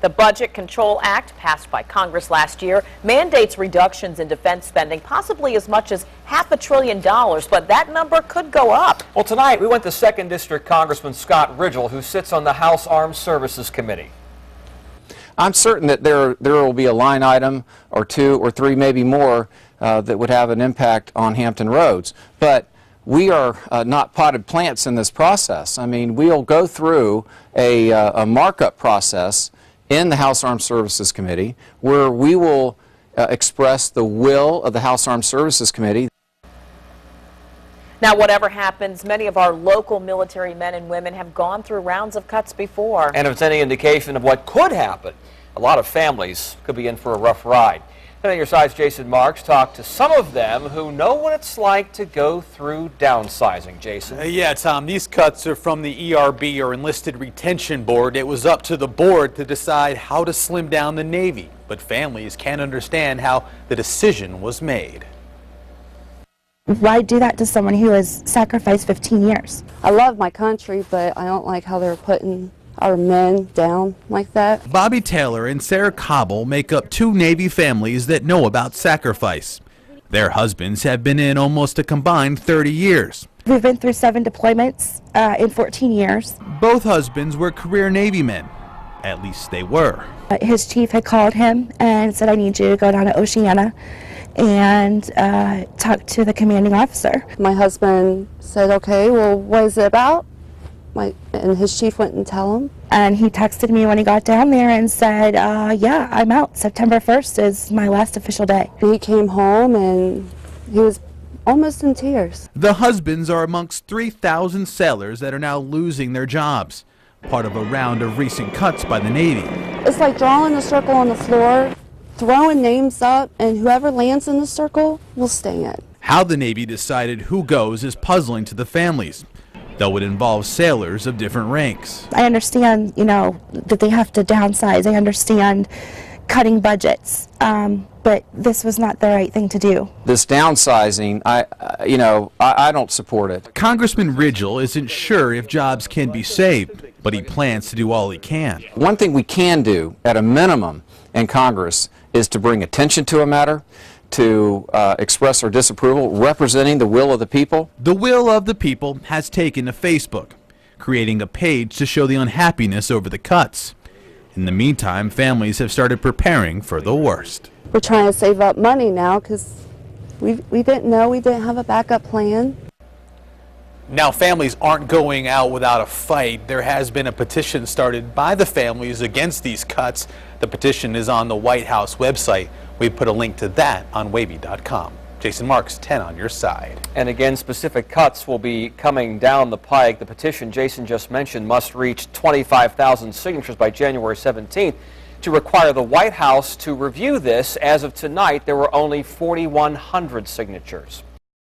The Budget Control Act, passed by Congress last year, mandates reductions in defense spending, possibly as much as $500 billion, but that number could go up. Well, tonight we went to 2nd District Congressman Scott Ridgel, who sits on the House Armed Services Committee. I'm certain that there will be a line item or two or three, maybe more, that would have an impact on Hampton roads. But we are not potted plants in this process. I mean, we'll go through a markup process in the House Armed Services Committee where we will express the will of the House Armed Services Committee. Now, whatever happens, many of our local military men and women have gone through rounds of cuts before. And if it's any indication of what could happen, a lot of families could be in for a rough ride. And on your side's Jason Marks talked to some of them who know what it's like to go through downsizing. Jason? Yeah, Tom, these cuts are from the ERB, or Enlisted Retention Board. It was up to the board to decide how to slim down the Navy, but families can't understand how the decision was made. Why do that to someone who has sacrificed 15 years? I love my country, but I don't like how they're putting our men down like that. Bobby Taylor and Sarah Cobble make up two Navy families that know about sacrifice. Their husbands have been in almost a combined 30 years. We've been through 7 deployments in 14 years. Both husbands were career Navy men. At least they were. His chief had called him and said, I need you to go down to Oceana and talk to the commanding officer. My husband said, okay, well, what is it about? And his chief went and tell him. And he texted me when he got down there and said, yeah, I'm out. September 1st is my last official day. He came home and he was almost in tears. The husbands are amongst 3,000 sailors that are now losing their jobs, part of a round of recent cuts by the Navy. It's like drawing a circle on the floor, throwing names up, and whoever lands in the circle will stay in. How the Navy decided who goes is puzzling to the families, though it involves sailors of different ranks. I understand, you know, that they have to downsize. I understand cutting budgets, but this was not the right thing to do. This downsizing, I don't support it. Congressman Ridgel isn't sure if jobs can be saved, but he plans to do all he can. One thing we can do, at a minimum, in Congress is to bring attention to a matter, to express our disapproval, representing the will of the people. The will of the people has taken to Facebook, creating a page to show the unhappiness over the cuts. In the meantime, families have started preparing for the worst. We're trying to save up money now because we didn't know, we didn't have a backup plan. Now, families aren't going out without a fight. There has been a petition started by the families against these cuts. The petition is on the White House website. We put a link to that on wavy.com. Jason Marks, 10 on your side. And again, specific cuts will be coming down the pike. The petition Jason just mentioned must reach 25,000 signatures by January 17th to require the White House to review this. As of tonight, there were only 4,100 signatures.